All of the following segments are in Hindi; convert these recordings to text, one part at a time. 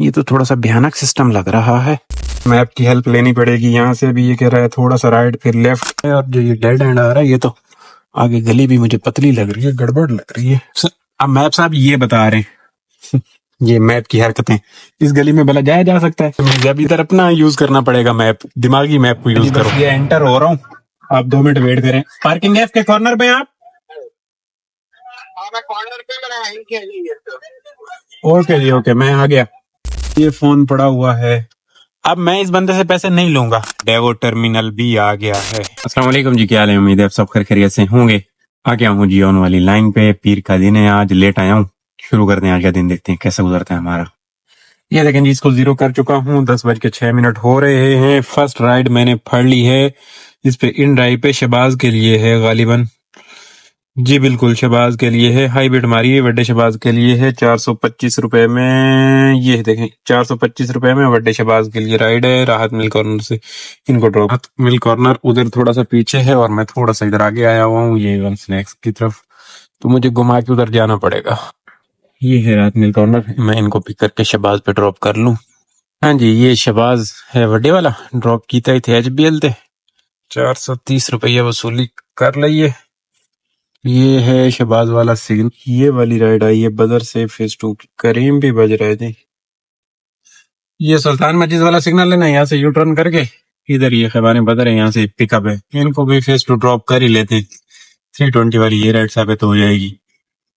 ये तो थोड़ा सा भयानक सिस्टम लग रहा है। मैप की हेल्प लेनी पड़ेगी। यहाँ से भी ये कह रहा है थोड़ा सा राइट फिर लेफ्ट है, और जो ये डेड एंड आ रहा है ये तो आगे गली भी मुझे पतली लग रही है, गड़बड़ लग रही है। अब मैप साहब ये बता रहे हैं ये मैप की हरकतें, इस गली में भला जाया जा सकता है? मुझे अभी इधर अपना यूज करना पड़ेगा मैप, दिमागी मैप को यूज करो। ये एंटर हो रहा हूँ, आप 2 मिनट वेट करें। पार्किंग एफ के कॉर्नर पे आप? ओके जी ओके, मैं आ गया। ये फोन पड़ा हुआ है। अब मैं इस बंदे से पैसे नहीं लूंगा। डेवो टर्मिनल भी आ गया है। अस्सलाम वालेकुम जी, क्या हाल है? उम्मीद है आप सब खैरियत से होंगे। आ गया हूँ जी ऑन वाली लाइन पे। पीर का दिन है, आज लेट आया हूँ। शुरू करते हैं आज का दिन, देखते हैं कैसे गुजरता है हमारा। ये देखें जी, इसको 0 कर चुका हूँ। 10:06 हो रहे हैं। फर्स्ट राइड मैंने फाड़ ली है। इस पे इन ड्राइव पे शहबाज के लिए है गालिबन। जी बिल्कुल, शहबाज के लिए है। हाई बिट मारी है, बड्डे शहबाज के लिए है। 425 रुपए में, ये देखें 425 रुपए में बड्डे शहबाज के लिए राइड है। राहत मिल कॉर्नर से इनको ड्रॉप। राहत मिल कॉर्नर उधर थोड़ा सा पीछे है और मैं थोड़ा सा इधर आगे आया हुआ हूँ, ये वन स्नैक्स की तरफ, तो मुझे घुमा के उधर जाना पड़ेगा। ये है राहत मिल कॉर्नर, मैं इनको पिक करके शहबाज पे ड्रॉप कर लूँ। हाँ जी, ये शहबाज है बड्डे वाला, ड्रॉप कीता थे HBL ते। 430 रुपया वसूली कर लिये। ये है शहबाज वाला सिग्नल। ये वाली राइड आई है बदर से फेज 2 की। करीम भी बज रहे थे। ये सुल्तान मस्जिद वाला सिग्नल है ना, यहाँ से यू टर्न करके इधर ये खैबाने बदर है, यहाँ से पिकअप है। इनको भी फेज 2 ड्रॉप कर ही लेते। 320 वाली ये राइड साबित हो जाएगी।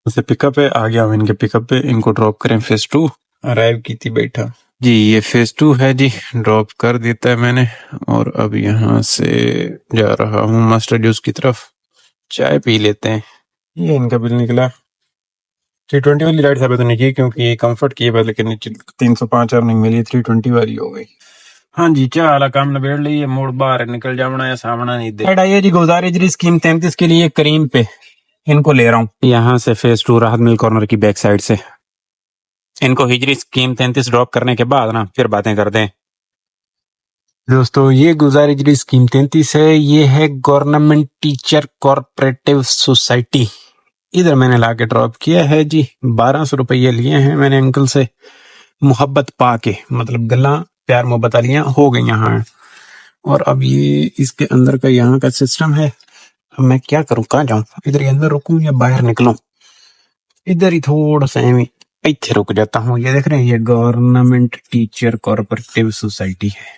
उसे पिकअप है, आ गया हूँ इनके पिकअप पे। इनको ड्रॉप करें फेज 2। अराइव की थी बैठा जी। ये फेज 2 है जी, ड्रॉप कर देता है मैंने। और अब यहाँ से जा रहा हूँ मास्टर जूस की तरफ। चाय पी लेते हैं। ये इनका बिल निकला। 320 वाली राइड साबित होनी चाहिए क्योंकि ये कंफर्ट की है, लेकिन 305 अर्निंग मिली, 320 वाली हो गई। हाँ जी, चाह वाला काम नबेड़ लिए, मोड़ बाहर निकल जाना या सामना नहीं दे। आइए जी, गुजारे जी स्कीम 33 के लिए करीम पे इनको ले रहा हूँ। यहाँ से फेज 2 राहत मिल कॉर्नर की बैक साइड से इनको हिजरी स्कीम 33 ड्रॉप करने के बाद ना फिर बातें करते हैं। दोस्तों, ये गुजारिजरी स्कीम 33 है। ये है गवर्नमेंट टीचर कोऑपरेटिव सोसाइटी। इधर मैंने लाके ड्रॉप किया है जी। 1200 रुपये लिए हैं मैंने अंकल से, मोहब्बत पा के, मतलब गला प्यार मोहब्बत वालियां हो गई यहाँ। और अब ये इसके अंदर का यहाँ का सिस्टम है। अब मैं क्या करूं, कहाँ जाऊं? इधर ही अंदर रुकूं या बाहर निकलूं? इधर ही थोड़ा सा इथे रुक जाता हूँ। ये देख रहे हैं, ये गवर्नमेंट टीचर कोऑपरेटिव सोसाइटी है,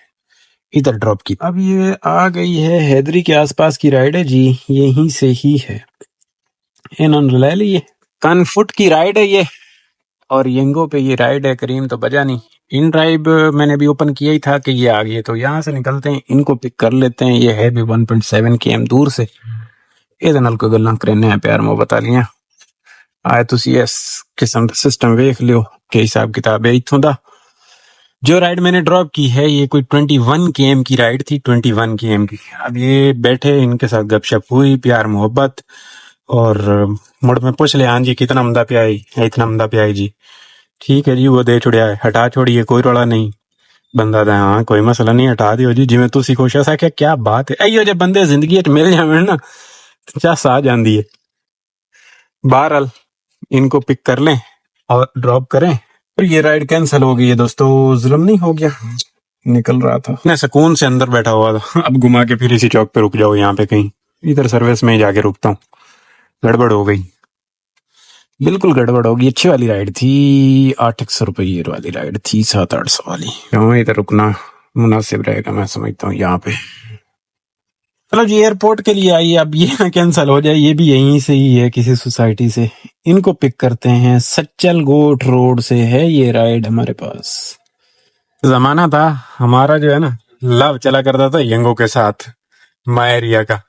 इधर ड्रॉप की। अब ये आ गई है हैदरी के आसपास की राइड है जी, यहीं से ही है। इन्होंने ले ली, कन फुट की राइड है ये। और यंगो पे ये राइड है। करीम तो बजा नहीं। इन ड्राइव मैंने भी ओपन किया ही था कि ये आ गई, तो यहाँ से निकलते हैं, इनको पिक कर लेते हैं। ये है भी 1.7 km दूर से। ਇਹਦੇ ਨਾਲ ਕੋਈ ਗੱਲਾਂ ਕਰਨੇ ਆ प्यार मोहब्बत वालियां। आए तुसी इस किस्म का सिस्टम वेख लियो कि हिसाब किताब है इत्थों दा। जो राइड मैंने ड्रॉप की है ये कोई 21 km की राइड थी, 21 km की। अब ये बैठे, इनके साथ गपशप हुई, प्यार मोहब्बत, और मुड़ में पूछ ले, हाँ जी कितना अमदा प्याई, इतना अमदा प्याई जी, ठीक है जी, वो दे छुड़िया है, हटा छोड़िए, कोई रोला नहीं। बंदा था, हाँ कोई मसला नहीं, हटा दियो जी, जिवें तुसी खुश हो। सके क्या बात है, इहो जे बंदे जिंदगी च मिल जावे ना, चस आ जांदी है। बहरहाल इनको पिक कर लें और ड्रॉप करें। और ये राइड कैंसिल हो गई है दोस्तों। जुल्म नहीं हो गया? निकल रहा था, मैं सुकून से अंदर बैठा हुआ था। अब घुमा के फिर इसी चौक पे रुक जाओ, यहाँ पे कहीं इधर सर्विस में ही जाके रुकता हूँ। गड़बड़ हो गई, बिल्कुल गड़बड़ होगी। अच्छी वाली राइड थी, 800 रुपये वाली राइड थी, 700-800 वाली। क्यों इधर रुकना मुनासिब रहेगा, मैं समझता हूँ यहाँ पे। चलो जी, एयरपोर्ट के लिए आई। अब ये ना कैंसिल हो जाए, ये भी यहीं से ही है, किसी सोसाइटी से। इनको पिक करते हैं, सच्चल गोट रोड से है ये राइड हमारे पास। जमाना था हमारा जो है ना, लव चला करता था यंगो के साथ, मायरिया का।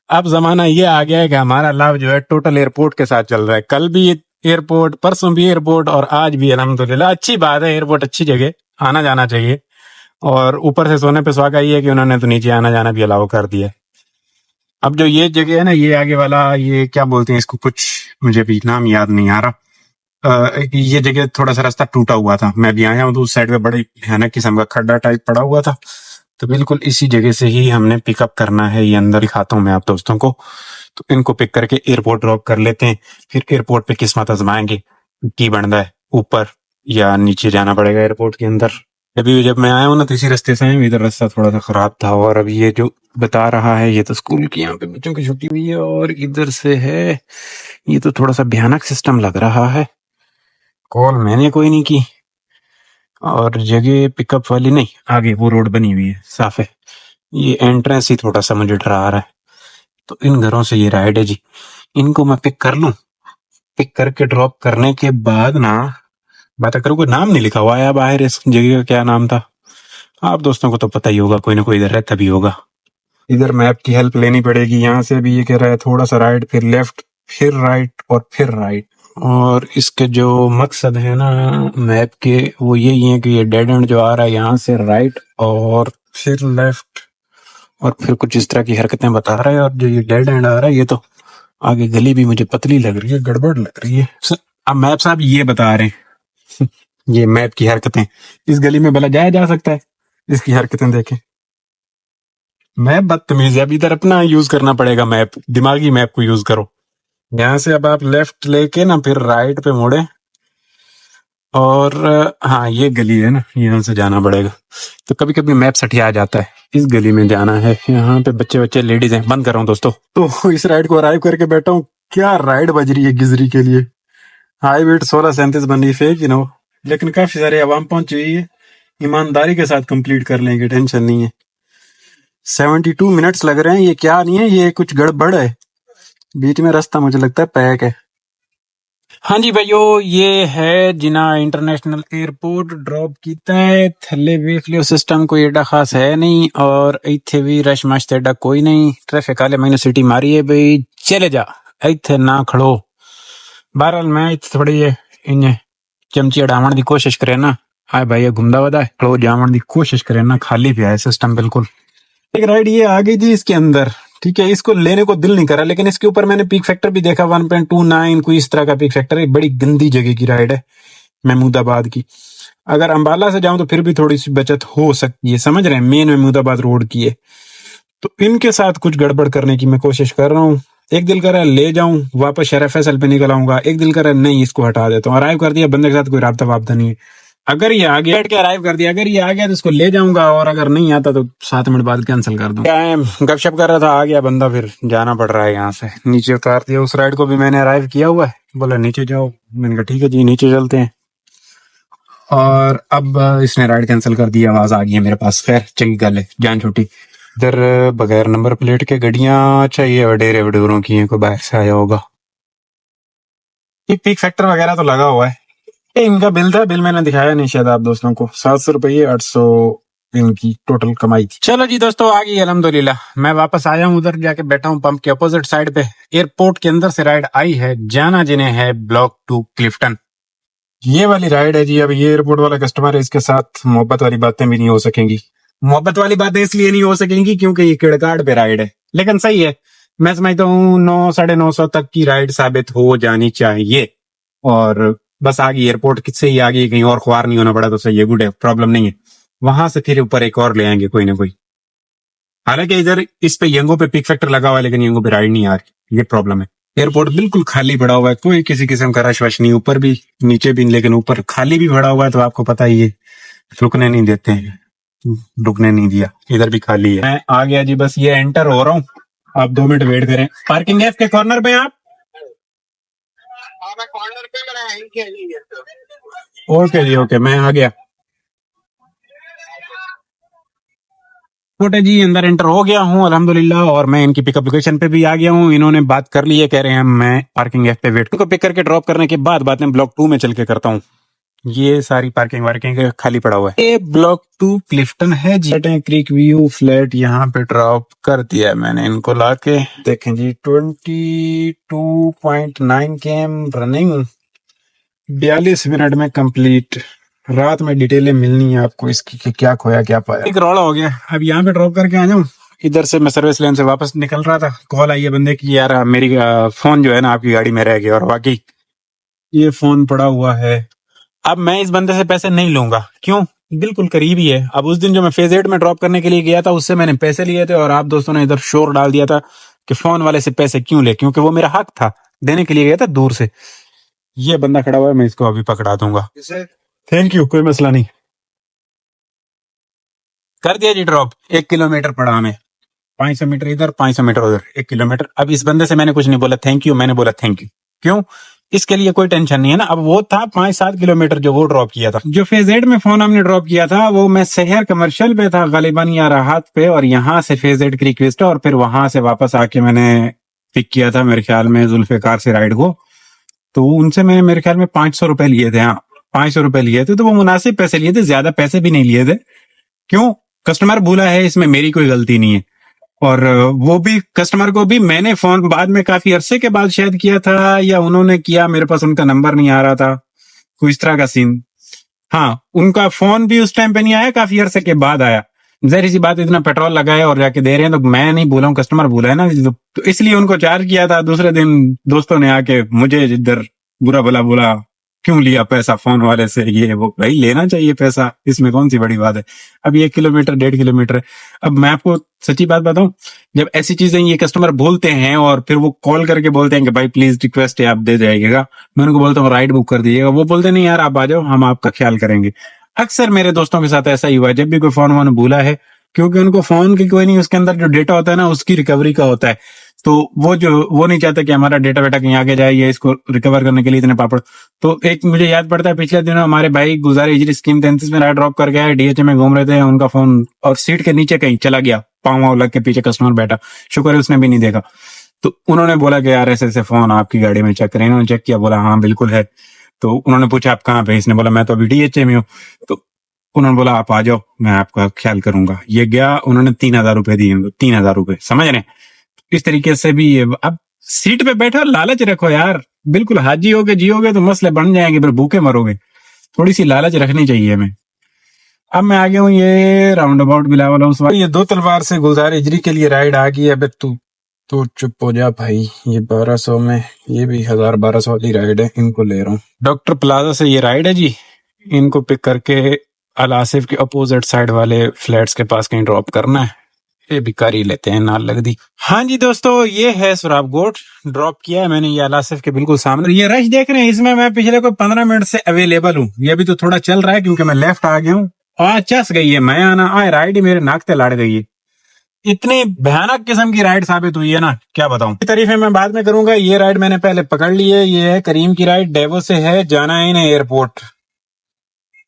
अब जमाना ये आ गया है कि हमारा लव जो है टोटल एयरपोर्ट के साथ चल रहा है। कल भी एयरपोर्ट, परसों भी एयरपोर्ट, और आज भी अल्हम्दुलिल्लाह। अच्छी बात है, एयरपोर्ट अच्छी जगह, आना जाना चाहिए। और ऊपर से सोने पे सुहागा ये है कि उन्होंने तो नीचे आना जाना भी अलाउ कर दिया। अब जो ये जगह है ना, ये आगे वाला, ये क्या बोलते हैं इसको, कुछ मुझे भी नाम याद नहीं आ रहा। ये जगह थोड़ा सा रास्ता टूटा हुआ था, मैं भी आया हूँ तो उस साइड पे बड़े भयानक किस्म का खड्डा टाइप पड़ा हुआ था। तो बिल्कुल इसी जगह से ही हमने पिकअप करना है। ये अंदर दिखाता हूँ मैं आप दोस्तों को। तो इनको पिक करके एयरपोर्ट ड्रॉप कर लेते हैं, फिर एयरपोर्ट पे किस्मत आजमाएंगे की बनता है। ऊपर या नीचे जाना पड़ेगा एयरपोर्ट के अंदर। अभी जब मैं आया हूँ ना तो इसी रास्ते से आया हूँ, इधर रास्ता थोड़ा सा खराब था। और अभी ये जो बता रहा है ये तो स्कूल की यहाँ पे बच्चों की छुट्टी हुई है, और इधर से है ये तो थोड़ा सा भयानक सिस्टम लग रहा है। कॉल मैंने कोई नहीं की, और जगह पिकअप वाली नहीं, आगे वो रोड बनी हुई है, साफ है। ये एंट्रेंस ही थोड़ा सा मुझे डरा रहा है। तो इन घरों से ये राइड है जी, इनको मैं पिक कर लूं। पिक करके ड्रॉप करने के बाद ना बात करूँ, कोई नाम नहीं लिखा हुआ है बाहर इस जगह का, क्या नाम था आप दोस्तों को तो पता ही होगा, कोई ना कोई इधर रहता भी होगा। इधर मैप की हेल्प लेनी पड़ेगी। यहाँ से भी ये कह रहा है थोड़ा सा राइट, फिर लेफ्ट, फिर राइट और फिर राइट। और इसके जो मकसद है ना मैप के, वो यही है कि ये डेड एंड जो आ रहा है यहाँ से राइट और फिर लेफ्ट और फिर कुछ इस तरह की हरकतें बता रहा है। और जो ये डेड एंड आ रहा है ये तो आगे गली भी मुझे पतली लग रही है, गड़बड़ लग रही है। अब मैप साहब ये बता रहे हैं ये मैप की हरकतें, इस गली में भला जाया जा सकता है? इसकी हरकतें देखें। मैप बदतमीज है, अब इधर अपना यूज करना पड़ेगा मैप, दिमागी मैप को यूज करो। यहाँ से अब आप लेफ्ट लेके ना फिर राइट पे मुड़े, और हाँ ये गली है ना, यहाँ से जाना पड़ेगा। तो कभी कभी मैप सठिया जाता है, इस गली में जाना है। यहाँ पे बच्चे बच्चे लेडीज हैं। बंद कर रहा हूँ दोस्तों। तो इस राइड को अराइव करके बैठा हूँ। क्या राइड बज रही है गिजरी के लिए। हाईवे 1637 बन रही फेक यू नो, लेकिन काफी सारे आवाम पहुंच हुई है। ईमानदारी के साथ कंप्लीट कर लेंगे, टेंशन नहीं है। 72 मिनट्स लग रहे हैं। ये क्या नहीं है, ये कुछ गड़बड़ है। बीच में रास्ता मुझे लगता है पैक है। हाँ जी भाइयों, ये है जिना इंटरनेशनल एयरपोर्ट। ड्रॉप कीता है थले, वेख लियो सिस्टम कोई एडा खास है नहीं, और इत्थे भी रश मश एडा कोई नहीं। ट्रैफिक वाले मैंने सिटी मारी है भाई, चले जा इत्थे ना खड़ो। बहरहाल मैं इत्थे थोड़ी इन चमची अड़ावण की कोशिश करे ना, आए भाई घूमदा वदा खड़ो जावण की कोशिश करे ना, खाली भी है सिस्टम बिल्कुल। एक राइड ये आ गई थी इसके अंदर, ठीक है, इसको लेने को दिल नहीं करा, लेकिन इसके ऊपर मैंने पीक फैक्टर भी देखा 1.29, कोई इस तरह का पीक फैक्टर है। बड़ी गंदी जगह की राइड है, महमूदाबाद की। अगर अंबाला से जाऊं तो फिर भी थोड़ी सी बचत हो सकती है, समझ रहे हैं, मेन महमूदाबाद रोड की है। तो इनके साथ कुछ गड़बड़ करने की मैं कोशिश कर रहा हूँ। एक दिल कर रहा है ले जाऊं वापस शहर फैसल पे निकल आऊंगा, एक दिल कर रहा है नहीं इसको हटा देता हूँ। अराइव कर दिया, बंदे के साथ कोई राब्ता वाब्ता नहीं है। अगर ये आ गया, बैठ के अराइव कर दिया, अगर ये आ गया तो इसको ले जाऊंगा, और अगर नहीं आता तो 7 मिनट बाद कैंसिल कर दूं। क्या है, गपशप कर रहा था, आ गया बंदा, फिर जाना पड़ रहा है। यहाँ से नीचे उतार दिया। उस राइड को भी मैंने अराइव किया हुआ है, बोला नीचे जाओ, मैंने कहा ठीक है जी नीचे चलते हैं। और अब इसने राइड कैंसिल कर दी, आवाज आ गई है मेरे पास। खैर चंगी गल है, जान छुट्टी। इधर बगैर नंबर प्लेट के गड्डियां, अच्छा ये वडेरे वडूरों की हैं, कोई बाहर से आया होगा। ये पीक फैक्टर वगैरह तो लगा हुआ है। ये इनका बिल था, बिल मैंने दिखाया नहीं शायद आप दोस्तों को। 700 रुपये 800 इनकी टोटल कमाई थी। चलो जी दोस्तों, आ गई अल्हम्दुलिल्लाह। मैं वापस आया हूँ, उधर जाके बैठा हूँ पंप के अपोजिट साइड पे। एयरपोर्ट के अंदर से राइड आई है, जाना जिन्हें है ब्लॉक 2 क्लिफ्टन। ये वाली राइड है जी। अब ये एयरपोर्ट वाला कस्टमर है, इसके साथ मोहब्बत वाली बातें भी नहीं हो सकेंगी। मोहब्बत वाली बातें इसलिए नहीं हो सकेंगी क्योंकि ये किड़काट पे राइड है, लेकिन सही है। मैं समझता हूँ 900-950 तक की राइड साबित हो जानी चाहिए। और बस आगे एयरपोर्ट किससे ही आगे, कहीं और ख्वार नहीं होना पड़ा तो सही है, गुड है, प्रॉब्लम नहीं है। वहां से फिर ऊपर एक और ले आएंगे कोई ना कोई। हालांकि इधर इस पे यंगो पे पिक फैक्टर लगा हुआ है, लेकिन यंगो पे राइड नहीं आ रही, ये प्रॉब्लम है। एयरपोर्ट बिल्कुल खाली पड़ा हुआ है, कोई किसी किस्म का रश वश नहीं, ऊपर भी नीचे भी, लेकिन ऊपर खाली भी पड़ा हुआ है। तो आपको पता ही है, रुकने नहीं देते हैं, रुकने नहीं दिया। इधर भी खाली है। मैं आ गया जी, बस ये एंटर हो रहा हूँ, आप 2 मिनट वेट करें। पार्किंग एफ के कॉर्नर पे आप। ओके जी ओके, मैं आ गया। छोटे जी अंदर एंटर हो गया हूँ अल्हम्दुलिल्लाह, और मैं इनकी पिकअप लोकेशन पे भी आ गया हूँ। इन्होंने बात कर ली है, कह रहे हैं मैं पार्किंग एफ पे वेट को पिक करके ड्रॉप करने के बाद बातें ब्लॉक 2 में चल के करता हूँ। ये सारी पार्किंग वार्किंग खाली पड़ा हुआ है। ये ब्लॉक 2 क्लिफ्टन है जी। क्रिक व्यू फ्लैट यहाँ पे ड्रॉप कर दिया मैंने इनको लाके। देखें जी 22.9 km रनिंग, 42 मिनट में कंप्लीट। रात में डिटेलें मिलनी है आपको इसकी कि क्या खोया क्या पाया। एक रौला हो गया। अब यहाँ पे ड्रॉप करके आ जाऊँ। इधर से मैं सर्विस लेन से वापस निकल रहा था, कॉल आई है बंदे की, यार मेरी फोन जो है ना आपकी गाड़ी में रह गया। और वाकई ये फोन पड़ा हुआ है। अब मैं इस बंदे से पैसे नहीं लूंगा, क्यों, बिल्कुल करीब ही है। अब उस दिन जो मैं फेज 8 में ड्रॉप करने के लिए गया था, उससे मैंने पैसे लिए थे, और आप दोस्तों ने इधर शोर डाल दिया था कि फोन वाले से पैसे क्यों ले, क्योंकि वो मेरा हक था, देने के लिए गया था दूर से। ये बंदा खड़ा हुआ है, मैं इसको अभी पकड़ा दूंगा। थैंक यू, कोई मसला नहीं। कर दिया जी ड्रॉप। 1 किलोमीटर पड़ा हमें, 500 मीटर इधर 500 मीटर उधर, 1 किलोमीटर। अब इस बंदे से मैंने कुछ नहीं बोला थैंक यू, मैंने बोला थैंक यू। क्यों? इसके लिए कोई टेंशन नहीं है ना। अब वो था 5-7 किलोमीटर जो वो ड्रॉप किया था। जो फेज 8 में फोन हमने ड्रॉप किया था वो मैं शहर कमर्शियल पे था गालिबन या राहत पे, और यहाँ से फेज 8 क्रिक विस्टा, और फिर वहां से वापस आके मैंने पिक किया था मेरे ख्याल में जुल्फिकार से राइड को। तो उनसे मैंने मेरे ख्याल में 500 रुपए लिए थे। हाँ, 500 रुपए लिए थे, तो वो मुनासिब पैसे लिए थे, ज्यादा पैसे भी नहीं लिए थे। क्यों? कस्टमर भूला है, इसमें मेरी कोई गलती नहीं है। और वो भी कस्टमर को भी मैंने फोन बाद में काफी अरसे के बाद शायद किया था, या उन्होंने किया, मेरे पास उनका नंबर नहीं आ रहा था, कोई इस तरह का सीन। हाँ, उनका फोन भी उस टाइम पे नहीं आया, काफी अरसे के बाद आया। जहरी सी बात, इतना पेट्रोल लगाए और जाके दे रहे हैं, तो मैं नहीं बोला हूँ, कस्टमर बोला है ना, तो इसलिए उनको चार्ज किया था। दूसरे दिन दोस्तों ने आके मुझे इधर बुरा भला बोला, क्यों लिया पैसा फोन वाले से, ये वो। भाई लेना चाहिए पैसा, इसमें कौन सी बड़ी बात है। अब ये 1 किलोमीटर 1.5 किलोमीटर है। अब मैं आपको सच्ची बात बताऊं, जब ऐसी चीजें ये कस्टमर बोलते हैं और फिर वो कॉल करके बोलते हैं कि भाई प्लीज रिक्वेस्ट है, आप दे जाइएगा, मैं उनको बोलता हूँ राइड बुक कर दीजिएगा, वो बोलते नहीं यार आप आ जाओ, हम आपका ख्याल करेंगे। अक्सर मेरे दोस्तों के साथ ऐसा ही हुआ है, जब भी कोई फोन वोन भूला है, क्योंकि उनको फोन की कोई नहीं, उसके अंदर जो डेटा होता है ना उसकी रिकवरी का होता है। तो वो नहीं चाहता कि हमारा डेटा वेटा कहीं आगे जाए, या इसको रिकवर करने के लिए इतने पापड़। तो एक मुझे याद पड़ता है, पिछले दिनों हमारे भाई गुजारे हिजरी स्कीम 33 में राइड ड्रॉप कर गया है, डीएचए में घूम रहे थे, उनका फोन और सीट के नीचे कहीं चला गया, पाँव वाव लग के पीछे कस्टमर बैठा, शुक्र है उसने भी नहीं देखा। तो उन्होंने बोला कि यार ऐसे ऐसे फोन आपकी गाड़ी में चेक करें। इन्होंने चेक किया, बोला हाँ बिल्कुल है। तो उन्होंने पूछा आप कहाँ पे, इसने बोला मैं तो अभी डीएचए में हूँ। तो उन्होंने बोला आप आ जाओ, मैं आपका ख्याल करूंगा। ये गया, उन्होंने 3,000 रुपए दिए, 3,000 रुपए, समझ रहे हैं? इस तरीके से भी अब सीट पे बैठो, लालच रखो यार। बिल्कुल हाजी होगे जियोगे तो मसले बन जाएंगे, फिर भूखे मरोगे। थोड़ी सी लालच रखनी चाहिए हमें। अब मैं आ गया हूँ ये राउंड अबाउट बिलावल हाउस। ये 2 तलवार से गुलजार हिजरी के लिए राइड आ गई है। अब तू तो चुप हो जा भाई। ये 1200 में, ये भी 1000-1200 वाली राइड है, इनको ले रहा हूँ। डॉक्टर प्लाजा से ये राइड है जी। इनको पिक करके अल आसिफ के अपोजिट साइड वाले फ्लैट्स के पास कहीं ड्रॉप करना है। ये भी कर ही लेते हैं, नाल लग दी। हाँ जी दोस्तों, ये है सुराब गोट, ड्रॉप किया है मैंने ये अल आसिफ के बिल्कुल सामने। ये रश देख रहे हैं, इसमें मैं पिछले कोई 15 मिनट से अवेलेबल हूँ। ये भी तो थोड़ा चल रहा है क्योंकि मैं लेफ्ट आ गया हूँ। आज चस गई है, मैं आना आए राइड ही मेरे नाक ते लाड़ गई है। इतनी भयानक किस्म की राइड साबित हुई है ना, क्या बताऊं। तारीफें मैं बाद में करूंगा। ये राइड मैंने पहले पकड़ ली है। ये है करीम की राइड, डेवो से है, जाना है इन्हें एयरपोर्ट।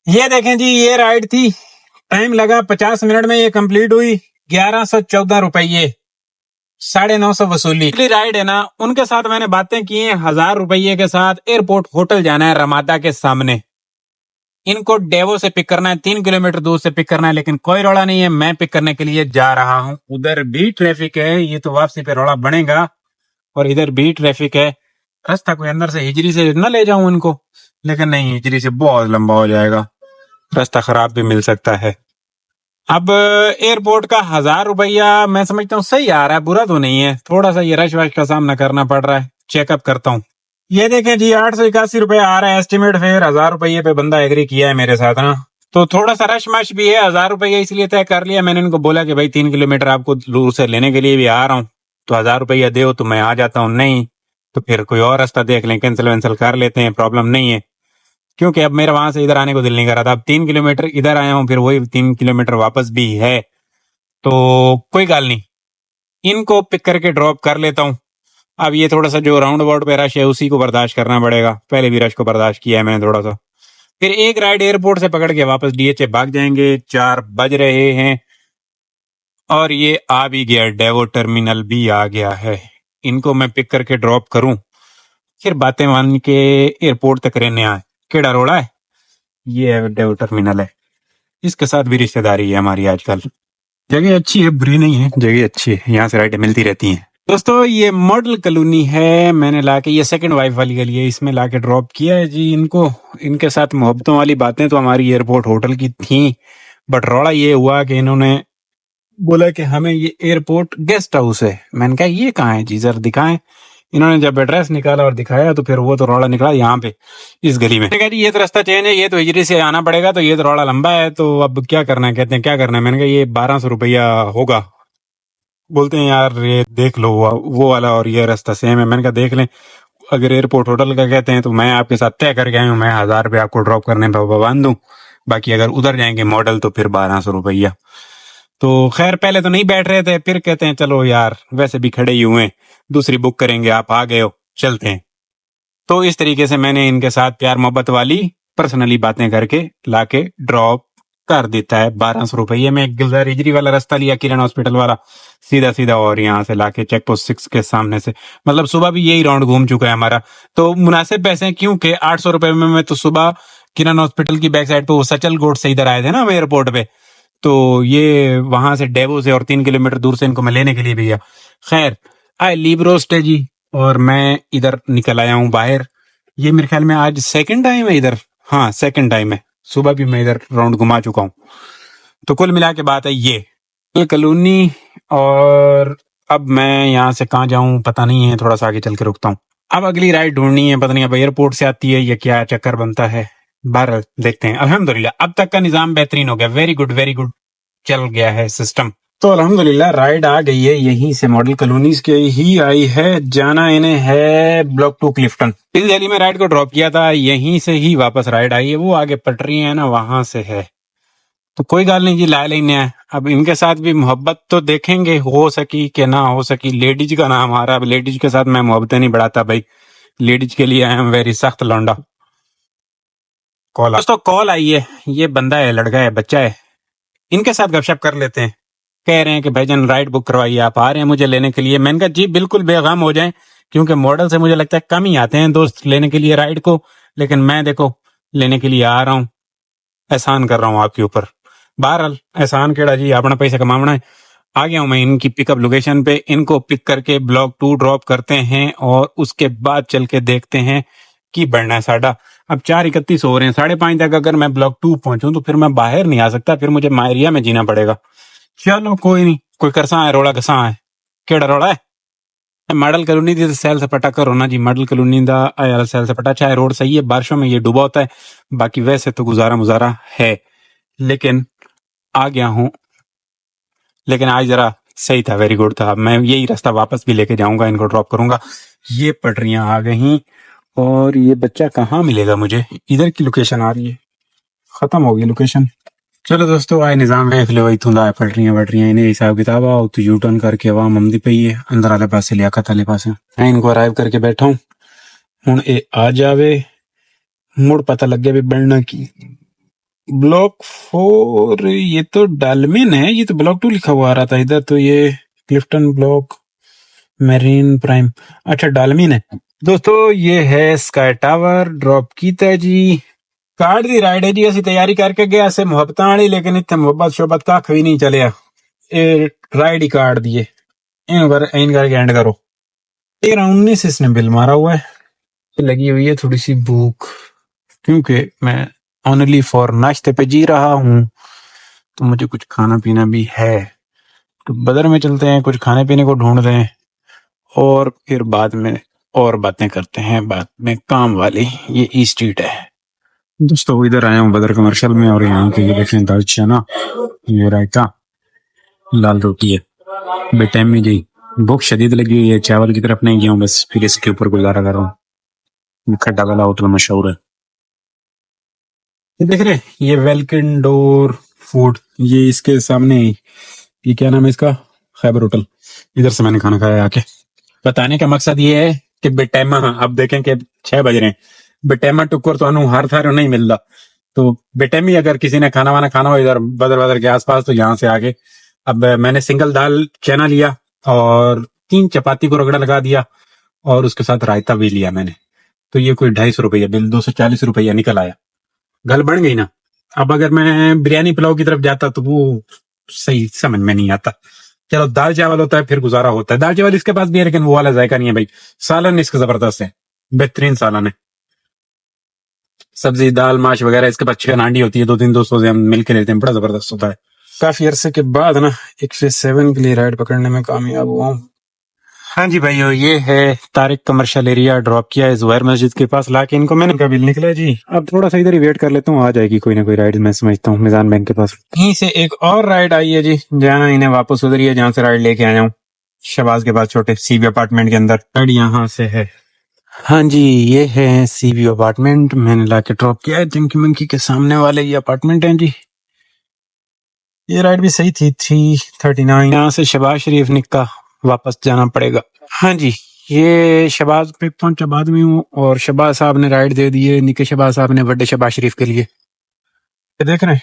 ये देखें जी, ये राइड थी, टाइम लगा 50 मिनट में ये कंप्लीट हुई। 1114 रुपये, 950 वसूली। पिछली राइड है ना, उनके साथ मैंने बातें की हैं 1000 रुपये के साथ। एयरपोर्ट होटल जाना है रमादा के सामने। इनको डेवो से पिक करना है, 3 किलोमीटर दूर से पिक करना है, लेकिन कोई रौला नहीं है, मैं पिक करने के लिए जा रहा हूँ। उधर भी ट्रैफिक है, ये तो वापसी पे रौला बनेगा, और इधर भी ट्रैफिक है। रास्ता कोई अंदर से हिजरी से न ले जाऊं इनको, लेकिन नहीं, हिजरी से बहुत लंबा हो जाएगा, रास्ता खराब भी मिल सकता है। अब एयरपोर्ट का 1000 रुपया मैं समझता हूँ सही आ रहा है, बुरा तो नहीं है। थोड़ा सा ये रश वश का सामना करना पड़ रहा है, चेकअप करता हूँ। ये देखें जी, 881 रुपए आ रहा है एस्टिमेट फेयर। 1000 रुपये पे बंदा एग्री किया है मेरे साथ ना, तो थोड़ा सा रश मश भी है। 1000 रुपया इसलिए तय कर लिया मैंने, इनको बोला कि भाई 3 किलोमीटर आपको दूर से लेने के लिए भी आ रहा हूँ, तो 1000 रुपया दो तो मैं आ जाता हूँ। नहीं तो फिर कोई और रास्ता देख लें, कैंसिल वैंसिल कर लेते हैं, प्रॉब्लम नहीं है। क्योंकि अब मेरा वहां से इधर आने को दिल नहीं कर रहा था। अब 3 किलोमीटर इधर आया हूँ, फिर वही 3 किलोमीटर वापस भी है, तो कोई गाल नहीं, इनको पिक करके ड्रॉप कर लेता हूँ। अब ये थोड़ा सा जो राउंड अबाउट पे रश है उसी को बर्दाश्त करना पड़ेगा। पहले भी रश को बर्दाश्त किया है मैंने थोड़ा सा। फिर एक राइड एयरपोर्ट से पकड़ के वापस डीएचए भाग जाएंगे। 4 बज रहे हैं और ये आ भी गया, डेवो टर्मिनल भी आ गया है। इनको मैं पिक करके ड्रॉप करूं, फिर बातें मान के एयरपोर्ट तक रहने आए। केड़ा रोड़ा है, ये है डेवो टर्मिनल है, इसके साथ भी रिश्तेदारी है हमारी आजकल। जगह अच्छी है, बुरी नहीं है, जगह अच्छी है, यहाँ से राइडें मिलती रहती हैं। दोस्तों ये मॉडल कॉलोनी है, मैंने लाके, ये सेकंड वाइफ वाली गली है, इसमें लाके ड्रॉप किया है जी इनको। इनके साथ मोहब्बतों वाली बातें तो हमारी एयरपोर्ट होटल की थी, बट रौला ये हुआ कि इन्होंने बोला कि हमें ये एयरपोर्ट गेस्ट हाउस है। मैंने कहा ये कहाँ है जी, जरा दिखाएं। इन्होंने जब एड्रेस निकाला और दिखाया तो फिर वो तो रौला निकला यहाँ पे, इस गली में। मैंने कहा जी ये तो रास्ता चेंज है, ये तो हिजरी से आना पड़ेगा, तो ये तो रौला लंबा है, तो अब क्या करना है। कहते हैं क्या करना है, मैंने कहा ये 1200 रुपया होगा। बोलते हैं यार ये देख लो वो वाला और ये रास्ता सेम है। मैंने कहा देख लें। अगर एयरपोर्ट होटल का कहते हैं तो मैं आपके साथ तय करके आया हूँ, मैं 1000 रुपये आपको ड्रॉप करने पर बांध दूं। बाकी अगर उधर जाएंगे मॉडल तो फिर 1200 रुपया। तो खैर पहले तो नहीं बैठ रहे थे, फिर कहते हैं चलो यार वैसे भी खड़े ही हुए, दूसरी बुक करेंगे, आप आ गए हो चलते हैं। तो इस तरीके से मैंने इनके साथ प्यार मोहब्बत वाली पर्सनली बातें करके लाके ड्रॉप कर देता है 1200 रुपये में। गुलजार हिजरी वाला रास्ता लिया, किरण हॉस्पिटल वाला सीधा सीधा, और यहाँ से लाके चेक पोस्ट 6 के सामने से, मतलब सुबह भी यही राउंड घूम चुका है हमारा। तो मुनासिब पैसे हैं, क्योंकि 800 रुपये में मैं तो सुबह किरण हॉस्पिटल की बैक साइड पे वो सचल गोड से इधर आए थे ना एयरपोर्ट पे, तो ये वहां से डेवो से और 3 किलोमीटर दूर से इनको मैं लेने के लिए भी गया। खैर आई लीव रोस्ट है जी, और मैं इधर निकल आया हूँ बाहर। ये मेरे ख्याल में आज सेकंड टाइम है इधर, हाँ सेकंड टाइम है, सुबह भी मैं इधर राउंड घुमा चुका हूँ। तो कुल मिला के बात है ये कॉलोनी, और अब मैं यहाँ से कहाँ जाऊं पता नहीं है, थोड़ा सा आगे चल के रुकता हूँ। अब अगली राइड ढूंढनी है, पता नहीं अब एयरपोर्ट से आती है या क्या चक्कर बनता है, बाहर देखते हैं। अल्हम्दुलिल्लाह अब तक का निजाम बेहतरीन हो गया, वेरी गुड चल गया है सिस्टम। तो अल्हम्दुलिल्लाह राइड आ गई है, यहीं से मॉडल कॉलोनीज के ही आई है, जाना इन्हें है ब्लॉक 2 क्लिफ्टन। इस दिल्ली में राइड को ड्रॉप किया था, यहीं से ही वापस राइड आई है, वो आगे पटरी है ना वहां से है। तो कोई गाल नहीं जी, ला लेने है। अब इनके साथ भी मोहब्बत तो देखेंगे, हो सकी कि ना हो सकी। लेडीज का नाम आ रहा है, अब लेडीज के साथ मैं मोहब्बतें नहीं बढ़ाता भाई, लेडीज के लिए आई एम वेरी सख्त लौंडा। दोस्तों कॉल आई है, ये बंदा है, लड़का है, बच्चा है, इनके साथ गपशप कर लेते हैं। कह रहे हैं कि भाईजान राइड बुक करवाइए, आप आ रहे हैं मुझे लेने के लिए। मैंने कहा जी बिल्कुल बेगम हो जाएं, क्योंकि मॉडल से मुझे लगता है कम ही आते हैं दोस्त लेने के लिए राइड को, लेकिन मैं देखो लेने के लिए आ रहा हूँ, एहसान कर रहा हूँ आपके ऊपर। बहरहाल एहसान केड़ा जी, अपना पैसा कमाना है। आ गया हूँ मैं इनकी पिकअप लोकेशन पे, इनको पिक करके ब्लॉक 2 ड्रॉप करते हैं और उसके बाद चल के देखते हैं कि बढ़ना है साडा। अब 4:31 हो रहे हैं, 5:30 तक अगर मैं ब्लॉक 2 पहुंचूं तो फिर मैं बाहर नहीं आ सकता, फिर मुझे मायरिया में जीना पड़ेगा। चलो कोई नहीं, कोई करसा है रोड़ा कसा है, केड़ा रोड़ा है मॉडल कॉलोनी दी सैल सपाटा करो ना जी, मॉडल कॉलोनी दा आया सैल सपाटा, चाहे रोड सही है, बारिशों में ये डूबा होता है, बाकी वैसे तो गुजारा मुजारा है। लेकिन आ गया हूँ, लेकिन आज जरा सही था, वेरी गुड था। मैं यही रास्ता वापस भी लेके जाऊंगा, इनको ड्रॉप करूंगा। ये पटरियां आ गई, और ये बच्चा कहाँ मिलेगा मुझे, इधर की लोकेशन आ रही है, खत्म हो गई लोकेशन। चलो दोस्तों आए निजाम देख लो, इथों दा पटरियां वटरियां इन्हें हिसाब किताब आओ तो यू टर्न करके आवाम आमदी पई है अंदर आले पासे, लियाकत वाले पासे। मैं इनको अराइव करके बैठा हूं, हुण ए आ जावे, मुड़ पता लग गया भी बनना की। ब्लॉक 4 ये तो डालमिन है, ये तो ब्लॉक 2 लिखा हुआ आ रहा था इधर, तो ये क्लिफ्टन ब्लॉक मेरीन प्राइम, अच्छा डालमिन है। दोस्तों ये है स्काई टावर, ड्रॉप कीता जी, कार्ड दी राइड है जी, असि तैयारी करके गया से मुहब्बतां वाली, लेकिन इत्थे मुहब्बत शोबत कख भी नहीं चलिया, ए राइड ही कार्ड दिए इन करके एंड करो। 13-19 इसने बिल मारा हुआ है, लगी हुई है थोड़ी सी भूख, क्योंकि मैं ओनली फॉर नाश्ते पे जी रहा हूँ, तो मुझे कुछ खाना पीना भी है। तो बाजार में चलते हैं, कुछ खाने पीने को ढूंढते हैं, और फिर बाद में और बातें करते हैं, बाद में काम वाली। ये ई स्ट्रीट है दोस्तों, इधर आया हूँ बदर कमर्शियल में, और यहाँ के ये देखें दाल चना, ये रायता, लाल रोटी है, बेटाइमी जी, भूख शदीद लगी हुई है, चावल की तरफ नहीं गया हूँ, बस फिर इसके ऊपर गुजारा कर रहा हूँ। खड्डा वाला होटल मशहूर है, ये देख रहे ये वेलकम डोर फूड, ये इसके सामने, ये क्या नाम है इसका, खैबर होटल, इधर से मैंने खाना खाया आके। बताने का मकसद ये है कि बेटैमा, अब देखें कि 6 बज रहे हैं, बेटैमा टुकर तो अनु हर थारो नहीं मिलता, तो बेटैमी अगर किसी ने खाना वाना खाना हो इधर बदर बदर के आसपास, तो यहाँ से आगे। अब मैंने सिंगल दाल चना लिया और 3 चपाती को रगड़ा लगा दिया, और उसके साथ रायता भी लिया मैंने, तो ये कोई 250 रुपया बिल, 240 रुपया निकल आया। गल बन गई ना। अब अगर मैं बिरयानी पुलाव की तरफ जाता तो वो सही समझ में नहीं आता। चलो दाल चावल होता है फिर गुजारा होता है, दाल चावल इसके पास भी है, लेकिन वो वाला जायका नहीं है भाई। सालन इसका जबरदस्त है, बेहतरीन सालन है, सब्जी दाल माश वगैरह इसके पास चिकन हांडी होती है, 2-3 दोस्तों से हम मिलकर लेते हैं, बड़ा जबरदस्त होता है। काफी अरसे के बाद ना 107 के लिए राइड पकड़ने में कामयाब हुआ हूँ। हाँ जी भाइयों, ये है तारिक कमर्शियल एरिया, ड्रॉप किया है जुबैर मस्जिद के पास लाके इनको, मैंने का बिल निकला जी। अब थोड़ा सा इधर ही वेट कर लेता हूँ, आ जाएगी कोई ना कोई राइड, मैं समझता हूँ मिजान बैंक के पास। यहीं से एक और राइड आई है जी, जाना इन्हें वापस उधर ही है जहाँ से राइड लेके आया हूँ, शहबाज के पास छोटे सीबी अपार्टमेंट के अंदर। राइड यहाँ से है, हाँ जी, ये है सी व्यू अपार्टमेंट। मैंने लाके ड्रॉप किया है चंकी मंकी के सामने वाले ये अपार्टमेंट है जी। ये राइड भी सही थी 339। यहाँ से शहबाज शरीफ निक्का वापस जाना पड़ेगा। हाँ जी, ये शहबाज पे पहुंचा बाद में हूँ और शहबाज साहब ने राइड दे दी है निके शहबाज साहब ने बर्थडे शहबाज शरीफ के लिए। ये देख रहे हैं,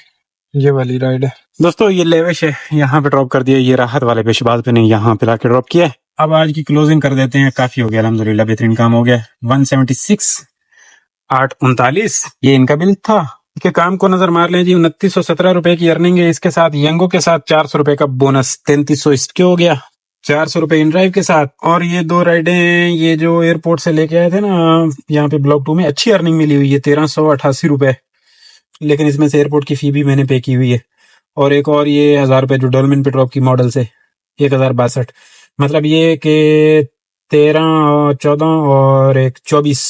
ये वाली राइड है दोस्तों। ये लेविश है, यहाँ पे ड्रॉप कर दिया। ये राहत वाले पे शहबाज पे नहीं, यहाँ पे लाके ड्रॉप किया है। अब आज की क्लोजिंग कर देते हैं। काफी हो गया अल्हम्दुलिल्लाह, बेहतरीन काम हो गया। 176 839 ये इनका बिल था। इसके काम को नजर मार लें जी। 2917 रुपए की अर्निंग है इसके साथ। यंगो के साथ 400 रुपए का बोनस, 3300 इसके हो गया। 400 रुपए इन ड्राइव के साथ। और ये 2 राइडें ये जो एयरपोर्ट से लेके आए थे ना, यहाँ पे ब्लॉक 2 में अच्छी अर्निंग मिली हुई है, 1388 रुपए। लेकिन इसमें से एयरपोर्ट की फी भी मैंने पे की हुई है। और एक और ये 1000 रुपए जो डोलमिन पे ड्रॉप की मॉडल से 1062। मतलब ये के 13 14 और एक 24।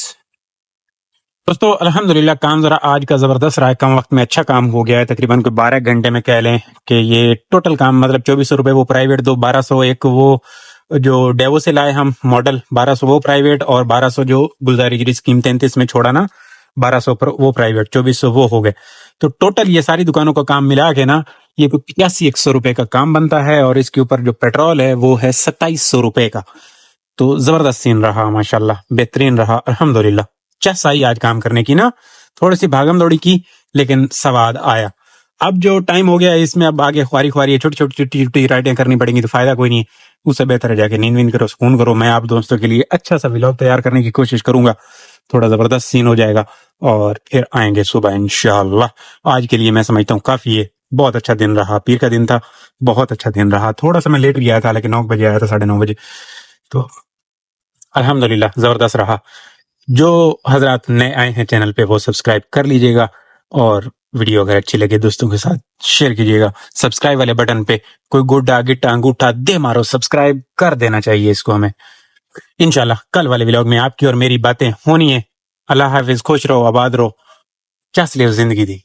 दोस्तों अल्हम्दुलिल्लाह काम जरा आज का जबरदस्त रहा है। कम वक्त में अच्छा काम हो गया है। तकरीबन कोई 12 घंटे में कह लें कि ये टोटल काम, मतलब 2400 रुपए वो प्राइवेट, दो 1200 एक वो जो डेवो से लाए हम मॉडल, 1200 वो प्राइवेट और 1200 जो गुलजारी स्कीम 33 में छोड़ा ना, 1200 पर वो प्राइवेट, 2400 वो हो गए। तो टोटल ये सारी दुकानों का काम मिला के ना ये 85-100 रुपए का काम बनता है। और इसके ऊपर जो पेट्रोल है वो है 2700 रुपए का। तो जबरदस्त सीन रहा, माशाल्लाह बेहतरीन रहा अल्हम्दुलिल्लाह। चस आई आज काम करने की ना, थोड़ी सी भागम दौड़ी की लेकिन स्वाद आया। अब जो टाइम हो गया है इसमें अब आगे ख्वारी ख्वारी छोटी छोटी छोटी छोटी राइडें करनी पड़ेंगी, तो फायदा कोई नहीं है। उससे बेहतर है जाके नींद वींद करो, सुकून करो। मैं आप दोस्तों के लिए अच्छा सा व्लॉग तैयार करने की कोशिश करूंगा। थोड़ा जबरदस्त सीन हो जाएगा और फिर आएंगे सुबह इंशाल्लाह। आज के लिए मैं समझता हूँ काफी है। बहुत अच्छा दिन रहा, पीर का दिन था, बहुत अच्छा दिन रहा। थोड़ा सा मैं लेट गया था, लेकिन 9 बजे आया था, 9:30 बजे। तो अल्हम्दुलिल्लाह जबरदस्त रहा। जो हजरात नए आए हैं चैनल पे वो सब्सक्राइब कर लीजिएगा और वीडियो अगर अच्छी लगे दोस्तों के साथ शेयर कीजिएगा। सब्सक्राइब वाले बटन पे कोई गुड्डा गिट्टा अंगूठा दे मारो, सब्सक्राइब कर देना चाहिए इसको हमें। इंशाल्लाह कल वाले व्लॉग में आपकी और मेरी बातें होनी है। अल्लाह हाफिज, खुश रहो, आबाद रहो, चस ले जिंदगी दी।